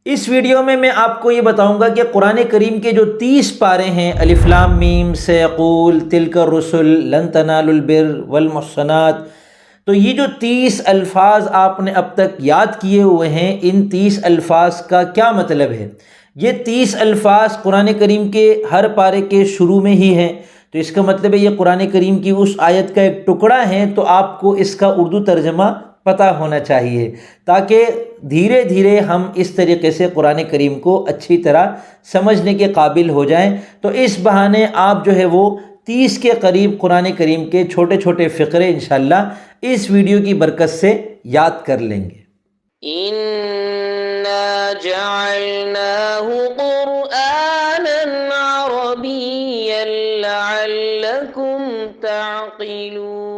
اس video میں آپ کو یہ بتاؤں گا کہ قرآن کریم کے جو 30 پارے ہیں، الف لام میم، سیقول، تلک الرسل، لن تنالوا البر والمحصنات، تو یہ جو 30 الفاظ آپ نے اب تک یاد کیے ہوئے ہیں، ان 30 الفاظ کا کیا مطلب ہے؟ یہ 30 الفاظ قرآن کریم کے ہر پارے کے شروع میں ہی ہیں، تو اس کا مطلب ہے یہ قرآن کریم کی اس آیت کا ایک ٹکڑا ہے، تو آپ کو اس کا اردو ترجمہ پتہ ہونا چاہیے، تاکہ دھیرے دھیرے ہم اس طریقے سے قرآن کریم کو اچھی طرح سمجھنے کے قابل ہو جائیں۔ تو اس بہانے آپ جو ہے وہ 30 کے قریب قرآن کریم کے چھوٹے چھوٹے فقرے انشاءاللہ اس ویڈیو کی برکت سے یاد کر لیں گے۔ إنا جعلناه قرآنا عربيا لعلكم تعقلون۔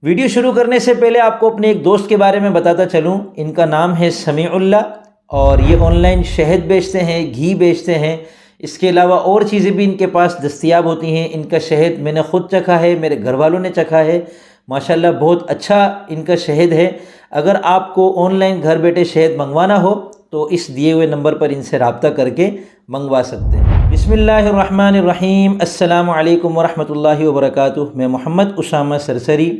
ویڈیو شروع کرنے سے پہلے آپ کو اپنے ایک دوست کے بارے میں بتاتا چلوں، ان کا نام ہے سمیع اللہ، اور یہ آن لائن شہد بیچتے ہیں، گھی بیچتے ہیں، اس کے علاوہ اور چیزیں بھی ان کے پاس دستیاب ہوتی ہیں۔ ان کا شہد میں نے خود چکھا ہے، میرے گھر والوں نے چکھا ہے، ماشاءاللہ بہت اچھا ان کا شہد ہے۔ اگر آپ کو آن لائن گھر بیٹھے شہد منگوانا ہو تو اس دیے ہوئے نمبر پر ان سے رابطہ کر کے منگوا سکتے ہیں۔ بسم اللہ الرحمن الرحیم، السلام علیکم ورحمۃ اللہ وبرکاتہ۔ میں محمد اسامہ سرسری۔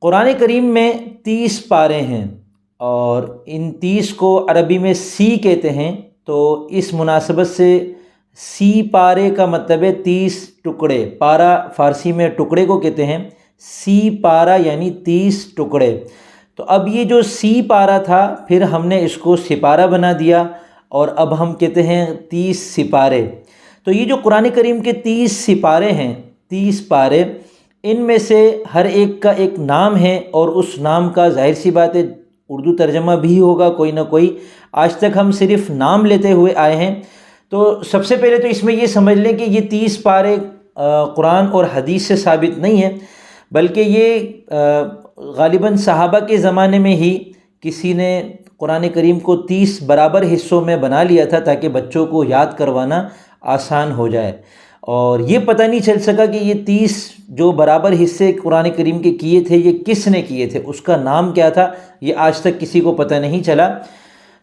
قرآن کریم میں 30 پارے ہیں، اور ان 30 کو عربی میں سی کہتے ہیں، تو اس مناسبت سے سی پارے کا مطلب ہے 30 ٹکڑے۔ پارا فارسی میں ٹکڑے کو کہتے ہیں، سی پارا یعنی 30 ٹکڑے۔ تو اب یہ جو سی پارا تھا، پھر ہم نے اس کو سپارہ بنا دیا، اور اب ہم کہتے ہیں 30 سپارے۔ تو یہ جو قرآن کریم کے 30 سپارے ہیں، 30 پارے، ان میں سے ہر ایک کا ایک نام ہے، اور اس نام کا ظاہر سی بات ہے اردو ترجمہ بھی ہوگا کوئی نہ کوئی۔ آج تک ہم صرف نام لیتے ہوئے آئے ہیں۔ تو سب سے پہلے تو اس میں یہ سمجھ لیں کہ یہ 30 پارے قرآن اور حدیث سے ثابت نہیں ہیں، بلکہ یہ غالباً صحابہ کے زمانے میں ہی کسی نے قرآن کریم کو 30 برابر حصوں میں بنا لیا تھا، تاکہ بچوں کو یاد کروانا آسان ہو جائے۔ اور یہ پتہ نہیں چل سکا کہ یہ 30 جو برابر حصے قرآن کریم کے کیے تھے، یہ کس نے کیے تھے، اس کا نام کیا تھا، یہ آج تک کسی کو پتہ نہیں چلا۔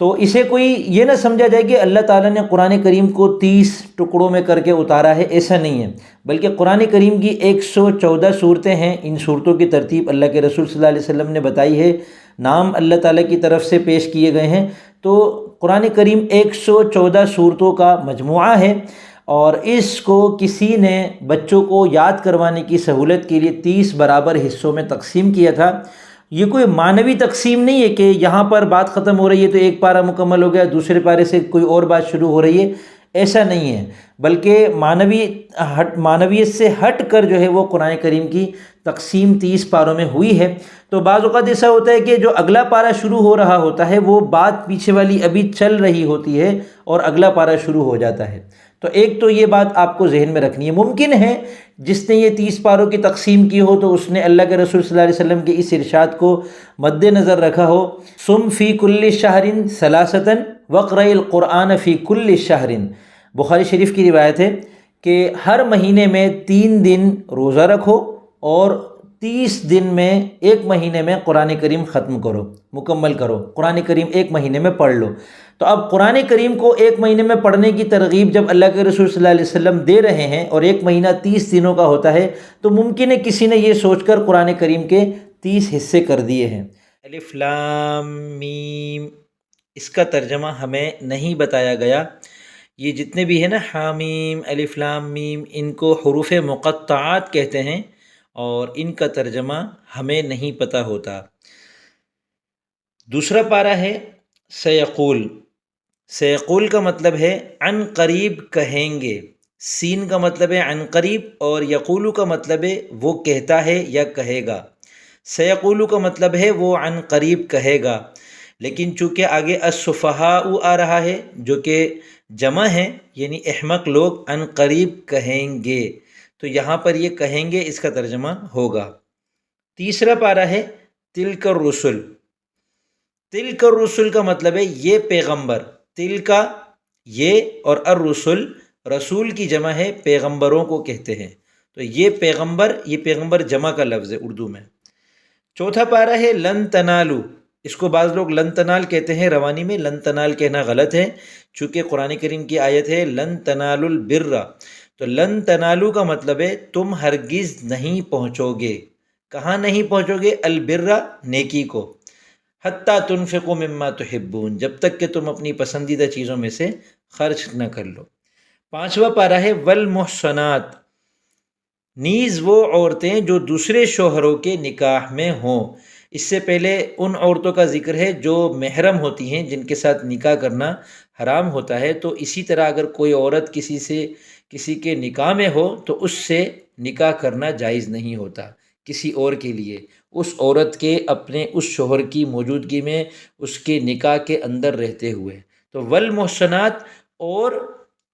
تو اسے کوئی یہ نہ سمجھا جائے کہ اللہ تعالیٰ نے قرآن کریم کو 30 ٹکڑوں میں کر کے اتارا ہے، ایسا نہیں ہے، بلکہ قرآن کریم کی 114 صورتیں ہیں۔ ان صورتوں کی ترتیب اللہ کے رسول صلی اللہ علیہ وسلم نے بتائی ہے، نام اللہ تعالیٰ کی طرف سے پیش کیے گئے ہیں۔ تو قرآن کریم 114 صورتوں کا مجموعہ ہے، اور اس کو کسی نے بچوں کو یاد کروانے کی سہولت کے لیے 30 برابر حصوں میں تقسیم کیا تھا۔ یہ کوئی معنوی تقسیم نہیں ہے کہ یہاں پر بات ختم ہو رہی ہے تو ایک پارہ مکمل ہو گیا، دوسرے پارے سے کوئی اور بات شروع ہو رہی ہے، ایسا نہیں ہے، بلکہ معنویت سے ہٹ کر جو ہے وہ قرآن کریم کی تقسیم 30 پاروں میں ہوئی ہے۔ تو بعض اوقات ایسا ہوتا ہے کہ جو اگلا پارہ شروع ہو رہا ہوتا ہے، وہ بات پیچھے والی ابھی چل رہی ہوتی ہے اور اگلا پارہ شروع ہو جاتا ہے۔ تو ایک تو یہ بات آپ کو ذہن میں رکھنی ہے۔ ممکن ہے جس نے یہ 30 پاروں کی تقسیم کی ہو تو اس نے اللہ کے رسول صلی اللہ علیہ وسلم کے اس ارشاد کو مد نظر رکھا ہو، سم فی کل شہر ثلاثۃ واقرأ القرآن فی کل شہر۔ بخاری شریف کی روایت ہے کہ ہر مہینے میں 3 دن روزہ رکھو، اور 30 دن میں، ایک مہینے میں قرآن کریم ختم کرو، مکمل کرو، قرآن کریم ایک مہینے میں پڑھ لو۔ تو اب قرآن کریم کو ایک مہینے میں پڑھنے کی ترغیب جب اللہ کے رسول صلی اللہ علیہ وسلم دے رہے ہیں، اور ایک مہینہ 30 دنوں کا ہوتا ہے، تو ممکن ہے کسی نے یہ سوچ کر قرآن کریم کے 30 حصے کر دیے ہیں۔ الف لام میم، اس کا ترجمہ ہمیں نہیں بتایا گیا۔ یہ جتنے بھی ہیں نا، حامیم، الف لام میم، ان کو حروف مقطعات کہتے ہیں، اور ان کا ترجمہ ہمیں نہیں پتہ ہوتا۔ دوسرا پارہ ہے سیقول۔ سیقول کا مطلب ہے عن قریب کہیں گے، سین کا مطلب ہے عن قریب، اور یقولو کا مطلب ہے وہ کہتا ہے یا کہے گا۔ سیقولو کا مطلب ہے وہ عن قریب کہے گا، لیکن چونکہ آگے السفہاء آ رہا ہے جو کہ جمع ہے، یعنی احمق لوگ عن قریب کہیں گے، تو یہاں پر یہ کہیں گے اس کا ترجمہ ہوگا۔ تیسرا پارہ ہے تلک الرسل۔ تلک الرسل کا مطلب ہے یہ پیغمبر، تلک یہ، اور الرسل رسول کی جمع ہے، پیغمبروں کو کہتے ہیں، تو یہ پیغمبر جمع کا لفظ ہے اردو میں۔ چوتھا پارہ ہے لن تنالو۔ اس کو بعض لوگ لن تنال کہتے ہیں، روانی میں لن تنال کہنا غلط ہے، چونکہ قرآن کریم کی آیت ہے لن تنالوا البر، تو لن تنالو کا مطلب ہے تم ہرگز نہیں پہنچو گے، کہاں نہیں پہنچو گے؟ البر، نیکی کو، حتیٰ تنفقوا مما تحبون، جب تک کہ تم اپنی پسندیدہ چیزوں میں سے خرچ نہ کر لو۔ 5واں پارہ ہے والمحصنات، نیز وہ عورتیں جو دوسرے شوہروں کے نکاح میں ہوں۔ اس سے پہلے ان عورتوں کا ذکر ہے جو محرم ہوتی ہیں، جن کے ساتھ نکاح کرنا حرام ہوتا ہے، تو اسی طرح اگر کوئی عورت کسی کے نکاح میں ہو تو اس سے نکاح کرنا جائز نہیں ہوتا کسی اور کے لیے، اس عورت کے اپنے اس شوہر کی موجودگی میں، اس کے نکاح کے اندر رہتے ہوئے۔ تو والمحصنات، اور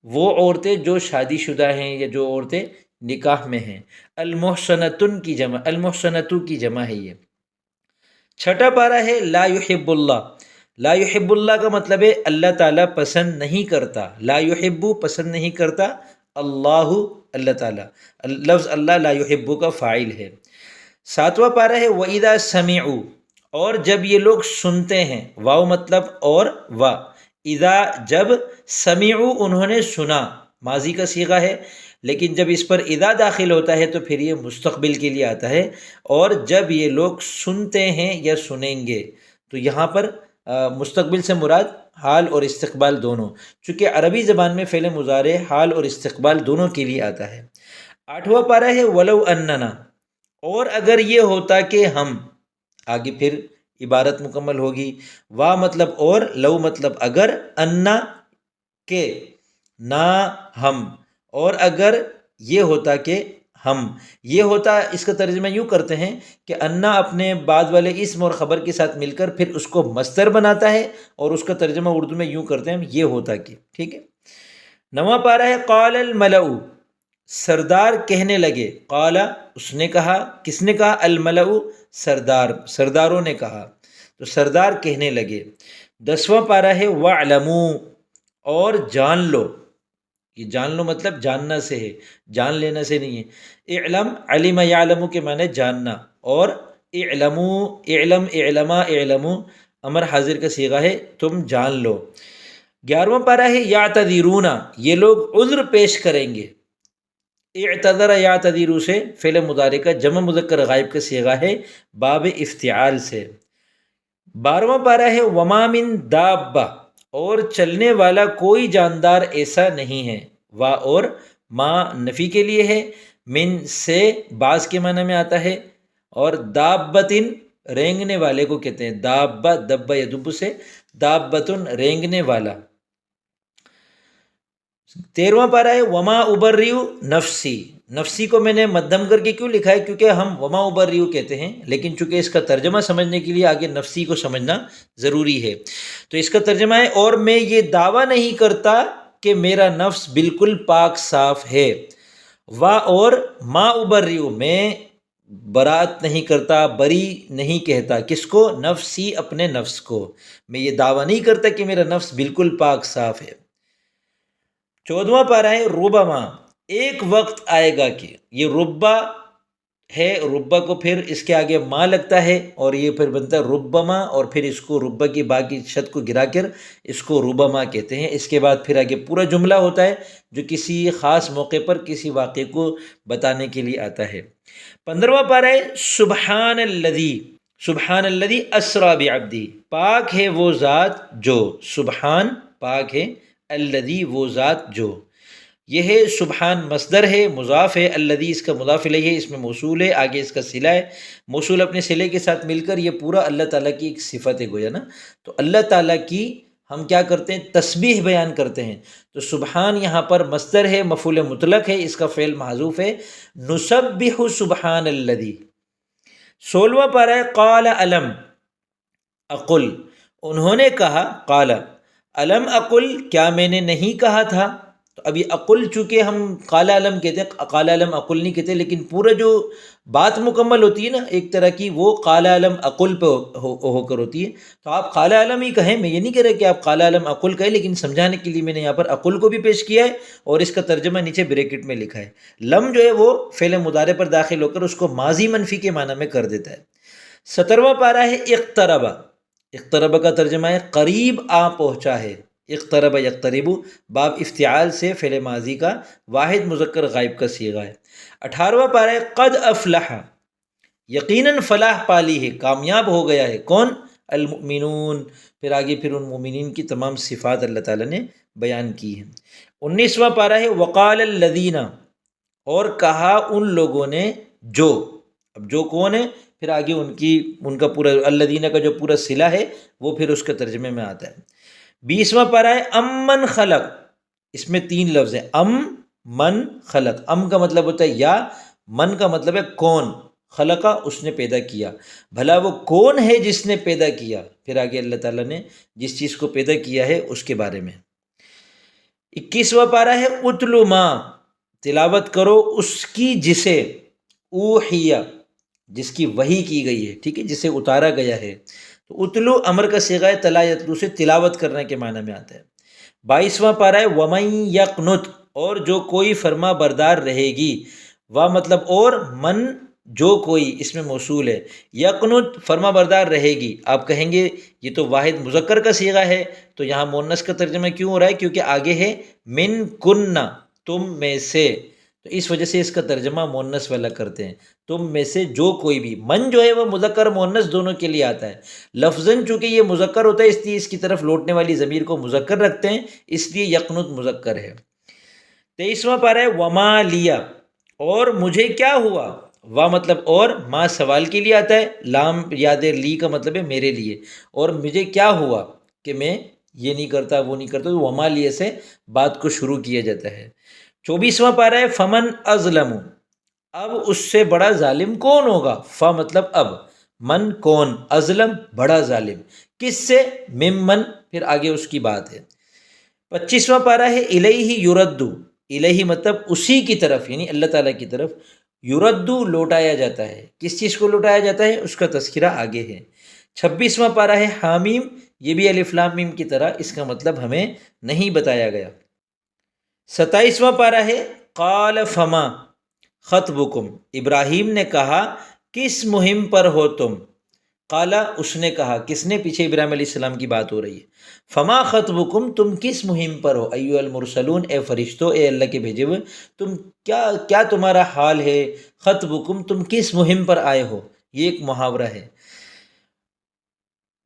وہ عورتیں جو شادی شدہ ہیں یا جو عورتیں نکاح میں ہیں، المحصنتن کی جمع، المحصنتو کی جمع ہے یہ۔ 6واں پارہ ہے لا یحب اللہ، لا یحب اللہ کا مطلب ہے اللہ تعالیٰ پسند نہیں کرتا، لا یحب پسند نہیں کرتا، اللہ اللہ تعالیٰ، لفظ اللہ لا یحب کا فاعل ہے۔ 7واں پارہ ہے وَإِذَا سَمِعُوا، اور جب یہ لوگ سنتے ہیں، واو مطلب اور وا، اذا جب، سمعوا انہوں نے سنا، ماضی کا صیغہ ہے، لیکن جب اس پر اذا داخل ہوتا ہے تو پھر یہ مستقبل کے لیے آتا ہے، اور جب یہ لوگ سنتے ہیں یا سنیں گے، تو یہاں پر مستقبل سے مراد حال اور استقبال دونوں، چونکہ عربی زبان میں فعل مضارع حال اور استقبال دونوں کے لیے آتا ہے۔ 8واں پارہ ہے وَلَوْ أَنَّنَا، اور اگر یہ ہوتا کہ ہم، آگے پھر عبارت مکمل ہوگی، وا مطلب اور، لو مطلب اگر، انا کہ، نہ ہم، اور اگر یہ ہوتا کہ ہم، یہ ہوتا اس کا ترجمہ یوں کرتے ہیں کہ انا اپنے بعد والے اسم اور خبر کے ساتھ مل کر پھر اس کو مصدر بناتا ہے، اور اس کا ترجمہ اردو میں یوں کرتے ہیں یہ ہوتا کہ، ٹھیک ہے۔ 9واں پارہ ہے قال الملأ، سردار کہنے لگے، قال اس نے کہا، کس نے کہا؟ الملأ سرداروں نے کہا، تو سردار کہنے لگے۔ 10واں پارہ ہے وَاعْلَمُوا، اور جان لو، یہ جان لو مطلب جاننا سے ہے، جان لینا سے نہیں ہے۔ اعلم، علم یعلم کے معنی جاننا، اور اعلموا، اعلم، اعلما، اعلموا امر حاضر کا صیغہ ہے، تم جان لو۔ 11واں پارہ ہے یعتذرون، یہ لوگ عذر پیش کریں گے۔ اعتذر یعتذر سے فعل مضارع کا جمع مذکر غائب کا صیغہ ہے، باب افتعال سے۔ 12واں پارہ ہے وما من دابہ، اور چلنے والا کوئی جاندار ایسا نہیں ہے، وا اور ما نفی کے لیے ہے، من سے بعض کے معنی میں آتا ہے، اور دابتن رینگنے والے کو کہتے ہیں، دابہ دبہ یدب سے، دابتن رینگنے والا۔ 13واں پارہ ہے وما ابرئ نفسی، نفسی کو میں نے مدھم کر کے کیوں لکھا ہے؟ کیونکہ ہم وما ابرئ کہتے ہیں، لیکن چونکہ اس کا ترجمہ سمجھنے کے لیے آگے نفسی کو سمجھنا ضروری ہے، تو اس کا ترجمہ ہے اور میں یہ دعویٰ نہیں کرتا کہ میرا نفس بالکل پاک صاف ہے، وا اور ما ابرئ میں برات نہیں کرتا، بری نہیں کہتا، کس کو؟ نفسی، اپنے نفس کو، میں یہ دعویٰ نہیں کرتا کہ میرا نفس بالکل پاک صاف ہے۔ 14واں پارہ ہے ربما، ایک وقت آئے گا کہ، یہ ربا ہے، ربا کو پھر اس کے آگے ماں لگتا ہے اور یہ پھر بنتا ہے ربما، اور پھر اس کو ربا کی باقی شد کو گرا کر اس کو ربما کہتے ہیں۔ اس کے بعد پھر آگے پورا جملہ ہوتا ہے جو کسی خاص موقع پر کسی واقعے کو بتانے کے لیے آتا ہے۔ 15واں پارہ ہے سبحان الذی، سبحان الذی اسری بعبدہ، پاک ہے وہ ذات جو، سبحان پاک ہے، الذی وہ ذات جو، یہ ہے سبحان مصدر ہے، مضاف ہے، الذی اس کا مضاف الیہ ہے، اس میں موصول ہے، آگے اس کا صلہ ہے، موصول اپنے صلے کے ساتھ مل کر یہ پورا اللہ تعالیٰ کی ایک صفت ہے گویا نا، تو اللہ تعالیٰ کی ہم کیا کرتے ہیں؟ تسبیح بیان کرتے ہیں، تو سبحان یہاں پر مصدر ہے، مفعول مطلق ہے، اس کا فعل محذوف ہے، نسبح سبحان الذی۔ 16واں پارہ ہے قال الم اقل، انہوں نے کہا، قال الم اقل، کیا میں نے نہیں کہا تھا؟ تو ابھی اقل چونکہ ہم قال علم کہتے ہیں، قال علم اقل نہیں کہتے، لیکن پورا جو بات مکمل ہوتی ہے نا ایک طرح کی، وہ قال علم اقل پہ ہو کر ہوتی ہے، تو آپ قال علم ہی کہیں، میں یہ نہیں کہہ رہا کہ آپ قال علم اقل کہیں، لیکن سمجھانے کے لیے میں نے یہاں پر اقل کو بھی پیش کیا ہے اور اس کا ترجمہ نیچے بریکٹ میں لکھا ہے۔ لم جو ہے وہ فعل مضارع پر داخل ہو کر اس کو ماضی منفی کے معنی میں کر دیتا ہے۔ 17واں پارہ ہے اقتربہ، اقترب کا ترجمہ ہے قریب آ پہنچا ہے، اقترب یقترب باب افتعال سے فعل ماضی کا واحد مذکر غائب کا صیغہ ہے۔ 18واں پارہ ہے قد افلح، یقیناً فلاح پالی ہے، کامیاب ہو گیا ہے، کون؟ المؤمنون، پھر آگے پھر ان مومنین کی تمام صفات اللہ تعالیٰ نے بیان کی ہیں۔ 19واں پارہ ہے وقال الذین، اور کہا ان لوگوں نے جو، اب جو کون ہے؟ پھر آگے ان کا پورا الذین کا جو پورا صلہ ہے وہ پھر اس کے ترجمے میں آتا ہے۔ 20واں پارہ ہے امن خلق، اس میں 3 لفظ ہیں، ام من خلق۔ ام کا مطلب ہوتا ہے یا، من کا مطلب ہے کون، خلقہ اس نے پیدا کیا، بھلا وہ کون ہے جس نے پیدا کیا، پھر آگے اللہ تعالیٰ نے جس چیز کو پیدا کیا ہے اس کے بارے میں۔ 21واں پارہ ہے اتلو ما، تلاوت کرو اس کی جسے، اوحیہ جس کی وحی کی گئی ہے، ٹھیک ہے، جسے اتارا گیا ہے۔ تو اتلو امر کا صیغہ ہے، تلا یتلو سے تلاوت کرنے کے معنی میں آتا ہے۔ 22واں پارہ ہے ومن یقنت، اور جو کوئی فرما بردار رہے گی، وا مطلب اور، من جو کوئی اس میں موصول ہے، یقنت فرما بردار رہے گی۔ آپ کہیں گے یہ تو واحد مذکر کا صیغہ ہے تو یہاں مؤنث کا ترجمہ کیوں ہو رہا ہے؟ کیونکہ آگے ہے من کننا، تم میں سے، تو اس وجہ سے اس کا ترجمہ مؤنث والا کرتے ہیں، تم میں سے جو کوئی بھی۔ من جو ہے وہ مذکر مؤنث دونوں کے لیے آتا ہے، لفظاً چونکہ یہ مذکر ہوتا ہے اس لیے اس کی طرف لوٹنے والی ضمیر کو مذکر رکھتے ہیں، اس لیے یقنت مذکر ہے۔ 23واں پارہ ہے وما لیا، اور مجھے کیا ہوا، وا مطلب اور، ما سوال کے لیے آتا ہے، لام یاد لی کا مطلب ہے میرے لیے، اور مجھے کیا ہوا کہ میں یہ نہیں کرتا وہ نہیں کرتا، تو وما لیے سے بات کو شروع کیا جاتا ہے۔ 24واں پارہ ہے فمن ازلم، اب اس سے بڑا ظالم کون ہوگا، فا مطلب اب، من کون، ازلم بڑا ظالم، کس سے، ممن پھر آگے اس کی بات ہے۔ 25واں پارہ ہے الیہ یردو، الیہ مطلب اسی کی طرف، یعنی اللہ تعالیٰ کی طرف، یردو لوٹایا جاتا ہے، کس چیز کو لوٹایا جاتا ہے اس کا تذکرہ آگے ہے۔ 26واں پارہ ہے حامیم، یہ بھی الف لام میم کی طرح، اس کا مطلب ہمیں نہیں بتایا گیا۔ 27واں پارہ ہے قال فما خطبکم، ابراہیم نے کہا کس مہم پر ہو تم، قالا اس نے کہا، کس نے؟ پیچھے ابراہیم علیہ السلام کی بات ہو رہی ہے۔ فما خطبکم، تم کس مہم پر ہو، ایھا المرسلون، اے فرشتو، اے اللہ کے بھیجے ہوئے، تم کیا تمہارا حال ہے، خطبکم تم کس مہم پر آئے ہو، یہ ایک محاورہ ہے۔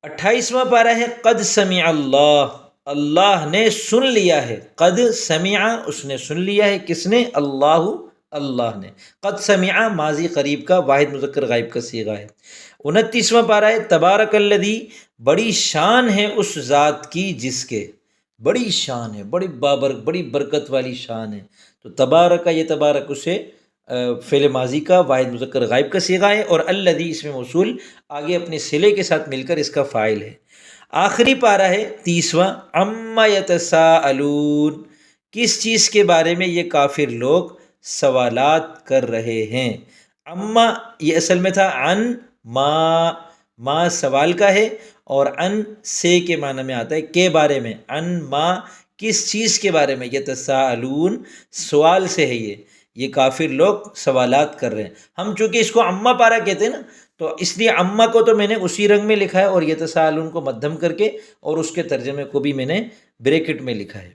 28واں پارہ ہے قد سمع اللہ، اللہ نے سن لیا ہے، قد سمع اس نے سن لیا ہے، کس نے؟ اللہ نے۔ قد سمع ماضی قریب کا واحد مذکر غائب کا صیغہ ہے۔ 29واں پارہ ہے تبارک الذی، بڑی شان ہے اس ذات کی جس کے، بڑی شان ہے، بڑی برکت والی شان ہے، تو تبارک، یہ تبارک اسے فعل ماضی کا واحد مذکر غائب کا صیغہ ہے، اور الذی اس میں موصول آگے اپنے صلے کے ساتھ مل کر اس کا فاعل ہے۔ آخری پارہ ہے 30واں عما یتساءلون، کس چیز کے بارے میں یہ کافر لوگ سوالات کر رہے ہیں۔ اما یہ اصل میں تھا عن ما سوال کا ہے، اور ان سے کے معنی میں آتا ہے کے بارے میں، ان ما کس چیز کے بارے میں، یتساءلون سوال سے ہے، یہ کافر لوگ سوالات کر رہے ہیں۔ ہم چونکہ اس کو عما پارہ کہتے ہیں نا، تو اس لیے عما کو تو میں نے اسی رنگ میں لکھا ہے، اور یتساءلون کو مدھم کر کے، اور اس کے ترجمے کو بھی میں نے بریکٹ میں لکھا ہے۔